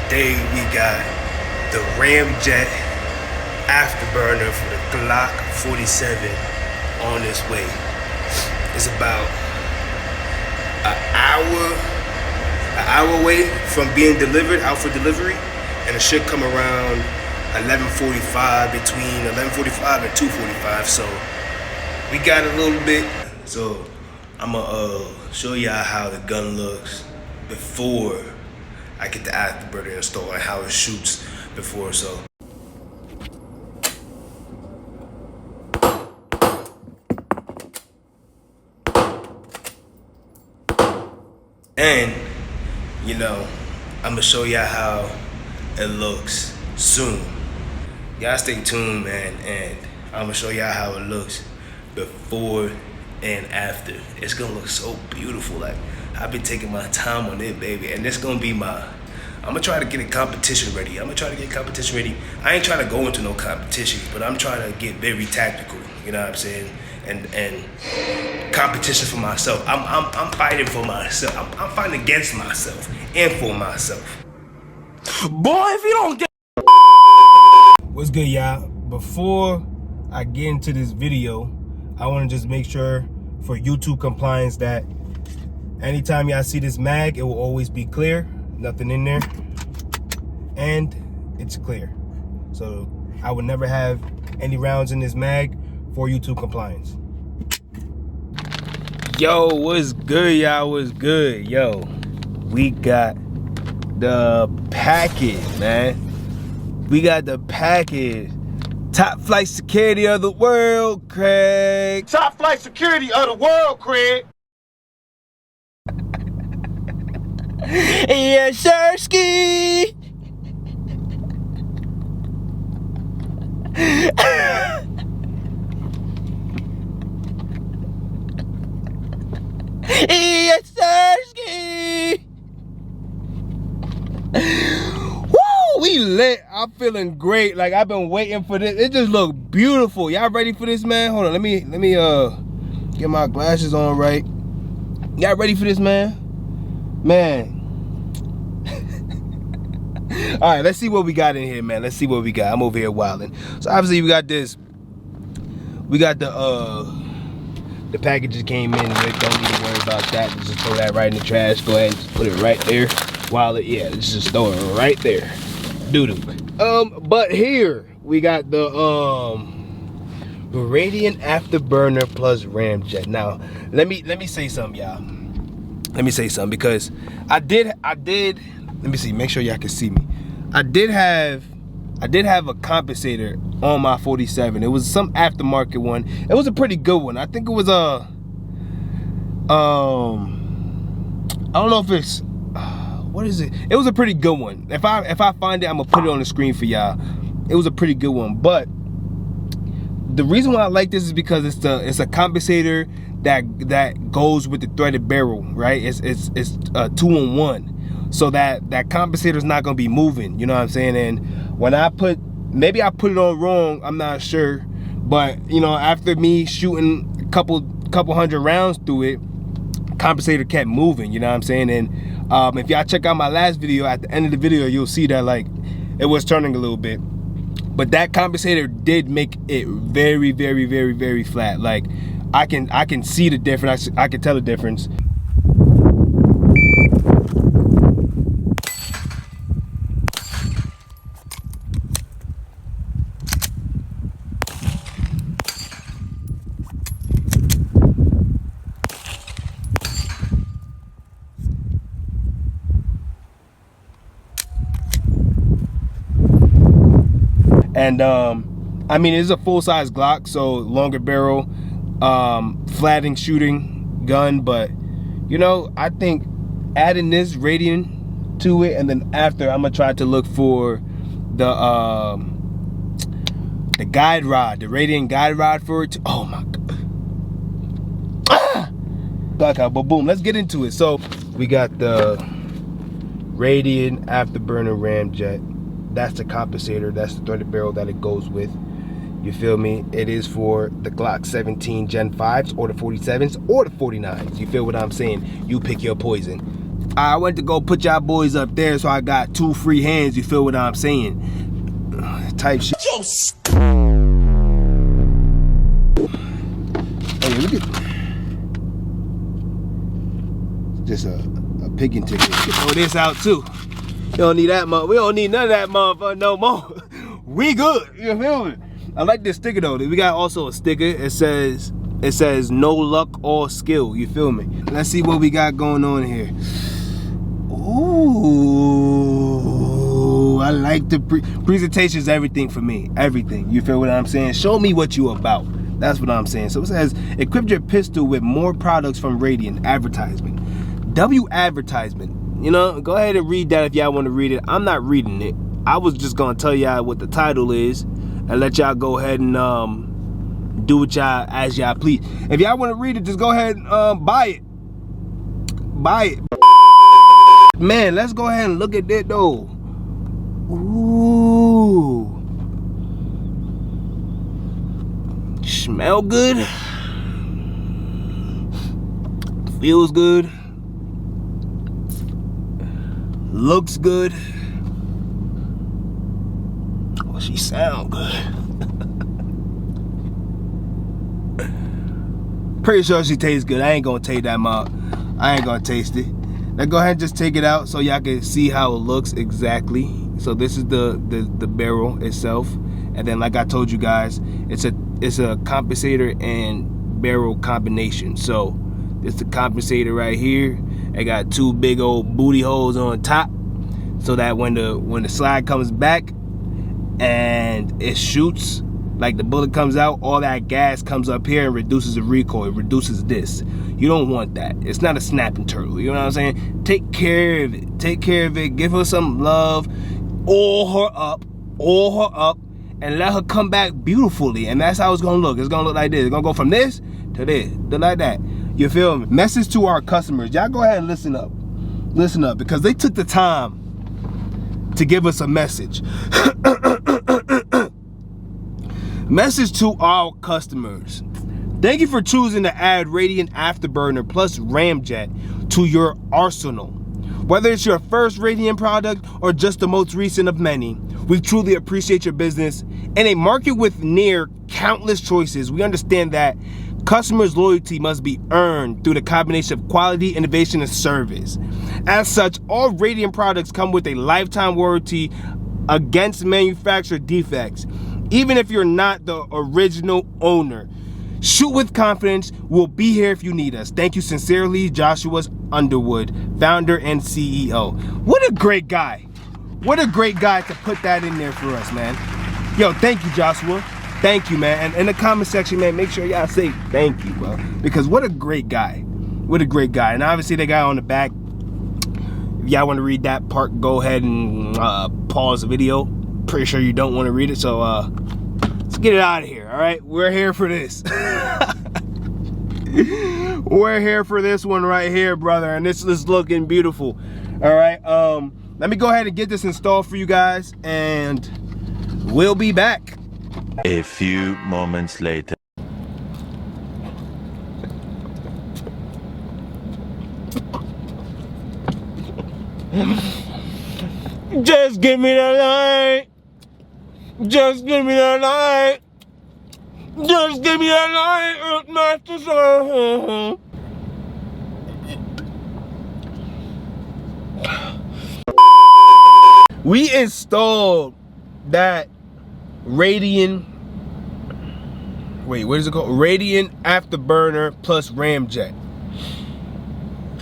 Today we got the Ramjet Afterburner for the Glock 47 on its way. It's about an hour away from being delivered, out for delivery, and it should come around 11:45, between 11:45 and 2:45. So we got a little bit. So I'm gonna show y'all how the gun looks before I get the Afterburner installed and how it shoots before. So and I'm gonna show y'all how it looks soon. Y'all stay tuned, man, and I'm gonna show y'all how it looks before and after. It's gonna look so beautiful. Like, I've been taking my time on it, baby, and it's gonna be I'm gonna try to get a competition ready. I ain't trying to go into no competitions, but I'm trying to get very tactical, you know what I'm saying? And competition for myself. I'm fighting for myself. I'm fighting against myself and for myself. Boy, if you don't get... What's good, y'all? Before I get into this video, I want to just make sure for YouTube compliance that anytime y'all see this mag, it will always be clear, nothing in there, and it's clear. So I would never have any rounds in this mag for YouTube compliance. Yo, what's good, y'all? What's good? Yo, we got the package, man. We got the package. Top flight security of the world, Craig. Top flight security of the world, Craig. Yes, sir, ski. Yes, sir, ski. Woo, we lit. I'm feeling great. Like, I've been waiting for this. It just look beautiful. Y'all ready for this, man? Hold on. Let me get my glasses on right. Y'all ready for this, man? Man. All right, let's see what we got in here, man. Let's see what we got. I'm over here wilding. So obviously we got this. We got the packages came in. Don't need to worry about that. Just throw that right in the trash. Go ahead and just put it right there. Yeah, let's just throw it right there. Doo-doo. But here we got the Radian Afterburner plus Ramjet. Now, let me say something, y'all. Let me say something, because I did. Let me see. Make sure y'all can see me. I did have a compensator on my 47. It was some aftermarket one. It was a pretty good one. I think it was I don't know if it's what is it? It was a pretty good one. If I find it, I'm gonna put it on the screen for y'all. It was a pretty good one. But the reason why I like this is because it's a compensator that goes with the threaded barrel, right? It's 2-in-1. So that compensator is not gonna be moving, you know what I'm saying? And when maybe I put it on wrong, I'm not sure, but after me shooting a couple hundred rounds through it, compensator kept moving, you know what I'm saying? And if y'all check out my last video, at the end of the video, you'll see that like it was turning a little bit, but that compensator did make it very, very, very, very flat. Like I can see the difference. I can tell the difference. And I mean, it's a full-size Glock, so longer barrel, flatting shooting gun. But I think adding this Radian to it, and then after, I'm gonna try to look for the guide rod, the Radian guide rod for it. Oh my god! Blackout, but boom. Let's get into it. So we got the Radian Afterburner Ramjet. That's the compensator. That's the threaded barrel that it goes with. You feel me? It is for the Glock 17 Gen 5s or the 47s or the 49s. You feel what I'm saying? You pick your poison. I went to go put y'all boys up there, so I got 2 free hands. You feel what I'm saying? Type shit. Hey, look at just a picking ticket. Throw this out too. You don't need that much. We don't need none of that motherfucker no more. We good. You feel me? I like this sticker though. We got also a sticker. It says no luck, all skill. You feel me? Let's see what we got going on here. Ooh, I like the presentation's everything for me. Everything. You feel what I'm saying? Show me what you about. That's what I'm saying. So it says, equip your pistol with more products from Radian. Advertisement. W advertisement. You know, go ahead and read that if y'all want to read it. I'm not reading it. I was just gonna tell y'all what the title is and let y'all go ahead and do what y'all as y'all please. If y'all want to read it, just go ahead and buy it. Buy it. Man, let's go ahead and look at that though. Ooh. Smell good. Feels good. Looks good. Oh, she sound good. Pretty sure she tastes good. I ain't gonna take that out. I ain't gonna taste it. Now go ahead and just take it out so y'all can see how it looks exactly. So this is the barrel itself, and then like I told you guys, it's a compensator and barrel combination. So it's the compensator right here. I got 2 big old booty holes on top, so that when the slide comes back and it shoots, like the bullet comes out, all that gas comes up here and reduces the recoil. It reduces this. You don't want that. It's not a snapping turtle. You know what I'm saying? Take care of it. Take care of it. Give her some love. Oil her up, and let her come back beautifully. And that's how it's gonna look. It's gonna look like this. It's gonna go from this to this, to like that. You feel me? Message to our customers. Y'all go ahead and listen up. Listen up, because they took the time to give us a message. Message to our customers. Thank you for choosing to add Radian Afterburner plus Ramjet to your arsenal. Whether it's your first Radian product or just the most recent of many, we truly appreciate your business. In a market with near countless choices, we understand that customers' loyalty must be earned through the combination of quality, innovation, and service. As such, all Radian products come with a lifetime warranty against manufacturer defects, even if you're not the original owner. Shoot with confidence. We'll be here if you need us. Thank you sincerely, Joshua Underwood, founder and CEO. What a great guy. What a great guy to put that in there for us, man. Yo, thank you, Joshua. Thank you, man. And in the comment section, man, make sure y'all say thank you, bro. Because what a great guy. What a great guy. And obviously the guy on the back, if y'all want to read that part, go ahead and pause the video. Pretty sure you don't want to read it, so let's get it out of here. All right, we're here for this. We're here for this one right here, brother, and this is looking beautiful. All right, let me go ahead and get this installed for you guys, and we'll be back. A few moments later. Just give me the light. Just give me the light. Just give me the light, Master Son. We installed that Radian. Wait, what is it called? Radian Afterburner plus Ramjet.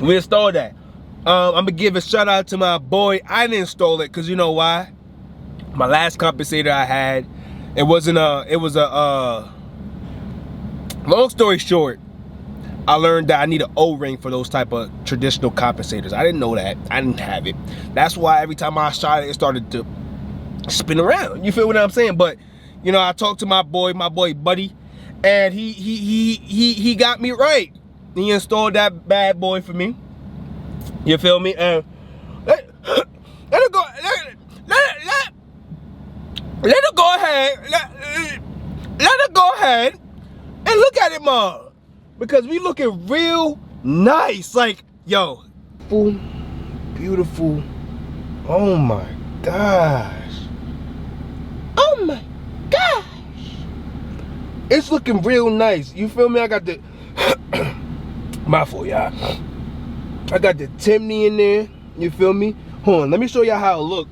We installed that. I'm gonna give a shout out to my boy. I didn't install it because you know why? My last compensator I had, it was a long story short, I learned that I need an O-ring for those type of traditional compensators. I didn't know that. I didn't have it. That's why every time I shot it, it started to spin around. You feel what I'm saying? But you know, I talked to my boy Buddy, and he got me right. He installed that bad boy for me. You feel me? And let it go. Let it go ahead. Let it go ahead and look at it, Mom, because we looking real nice. Like, yo, fool, beautiful. Oh my gosh. Oh my gosh. It's looking real nice. You feel me? I got the my fault, y'all. I got the chimney in there. You feel me? Hold on, let me show y'all how it look.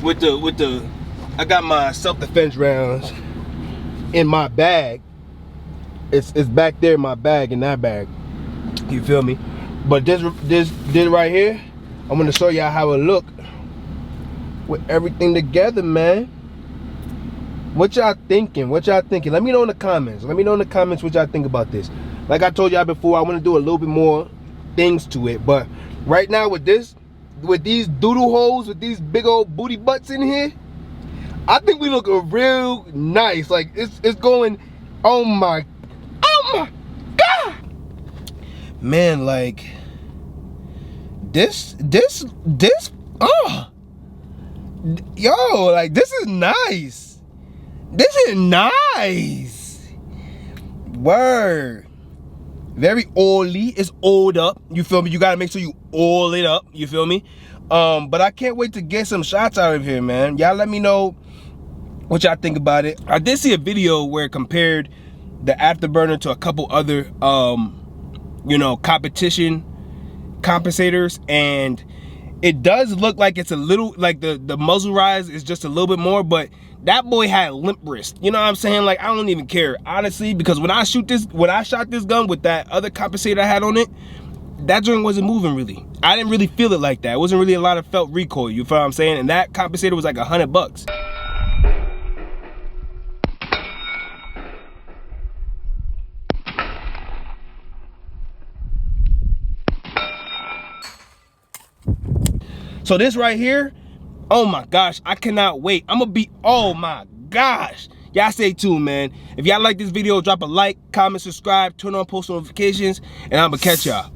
With the I got my self-defense rounds in my bag. It's back there in my bag, in that bag. You feel me? But this right here, I'm gonna show y'all how it look with everything together, man. What y'all thinking? What y'all thinking? Let me know in the comments. Let me know in the comments what y'all think about this. Like I told y'all before, I want to do a little bit more things to it. But right now with this, with these doodle holes, with these big old booty butts in here, I think we look real nice. Like it's going. Oh my God, man! Like this. Oh, yo! Like this is nice. This is nice. Word. Very oily. It's oiled up. You feel me? You gotta make sure you oil it up. You feel me? But I can't wait to get some shots out of here, man. Y'all let me know what y'all think about it. I did see a video where it compared the Afterburner to a couple other you know, competition compensators, and it does look like it's a little, like the muzzle rise is just a little bit more, but that boy had limp wrist. You know what I'm saying? Like, I don't even care, honestly, because when I shot this gun with that other compensator I had on it, that joint wasn't moving really. I didn't really feel it like that. It wasn't really a lot of felt recoil, you feel what I'm saying? And that compensator was like $100. So this right here, oh my gosh, I cannot wait. I'm gonna be, oh my gosh. Y'all stay tuned, man. If y'all like this video, drop a like, comment, subscribe, turn on post notifications, and I'm gonna catch y'all.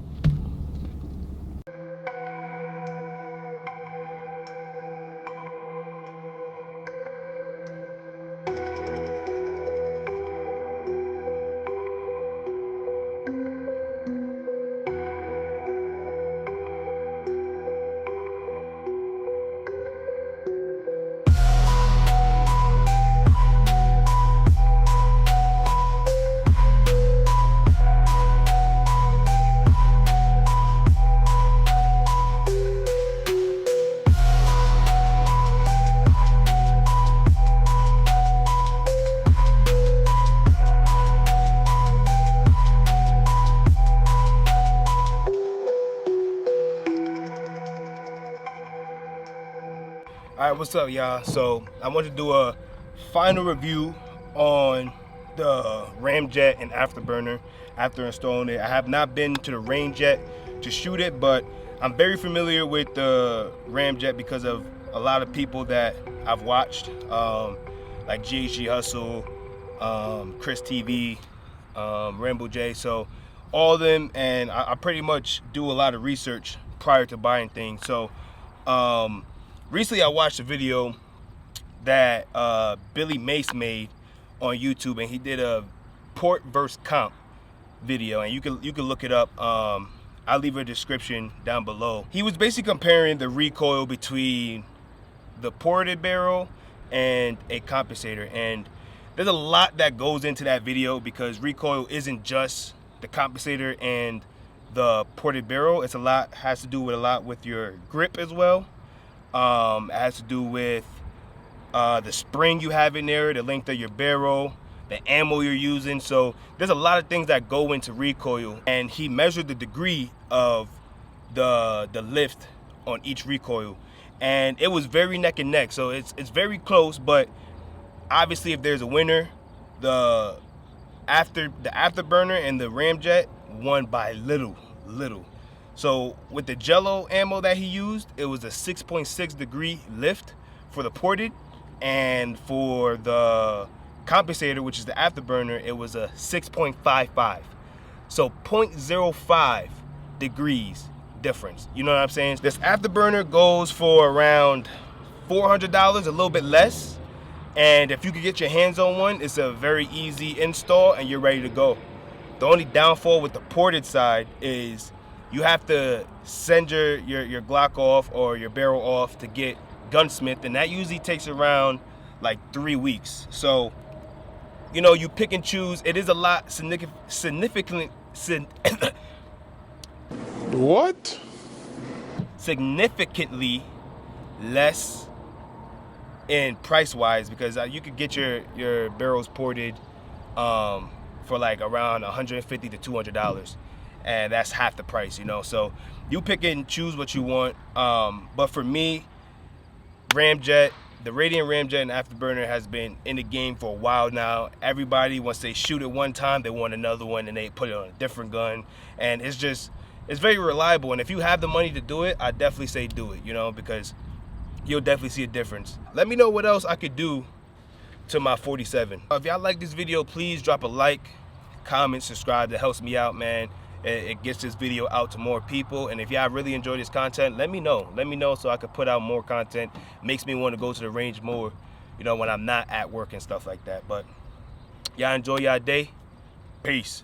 All right, what's up, y'all? So I want to do a final review on the Ramjet and Afterburner after installing it. I have not been to the range yet to shoot it, but I'm very familiar with the Ramjet because of a lot of people that I've watched, like GHG Hustle, Chris TV, Rambo J, so all of them, and I pretty much do a lot of research prior to buying things. So recently I watched a video that Billy Mace made on YouTube, and he did a port versus comp video, and you can look it up. I'll leave a description down below. He was basically comparing the recoil between the ported barrel and a compensator, and there's a lot that goes into that video because recoil isn't just the compensator and the ported barrel. It's has to do with a lot with your grip as well. It has to do with the spring you have in there, the length of your barrel, the ammo you're using. So there's a lot of things that go into recoil, and he measured the degree of the lift on each recoil, and it was very neck and neck. So it's very close, but obviously if there's a winner, the Afterburner and the Ramjet won by little. So with the Jello ammo that he used, it was a 6.6 degree lift for the ported, and for the compensator, which is the Afterburner, it was a 6.55. So 0.05 degrees difference. You know what I'm saying? This Afterburner goes for around $400, a little bit less. And if you could get your hands on one, it's a very easy install and you're ready to go. The only downfall with the ported side is you have to send your Glock off or your barrel off to get gunsmith, and that usually takes around like 3 weeks. So, you know, you pick and choose. It is a lot significantly less in price wise, because you could get your barrels ported for like around $150 to $200, and that's half the price, you know. So you pick and choose what you want. But for me, Ramjet, the Radian Ramjet and Afterburner has been in the game for a while now. Everybody, once they shoot it one time, they want another one, and they put it on a different gun. And it's very reliable. And if you have the money to do it, I definitely say do it, you know, because you'll definitely see a difference. Let me know what else I could do to my 47. If y'all like this video, please drop a like, comment, subscribe. That helps me out, man. It gets this video out to more people. And if y'all really enjoy this content, let me know. Let me know so I can put out more content. Makes me want to go to the range more, you know, when I'm not at work and stuff like that. But y'all enjoy y'all day. Peace.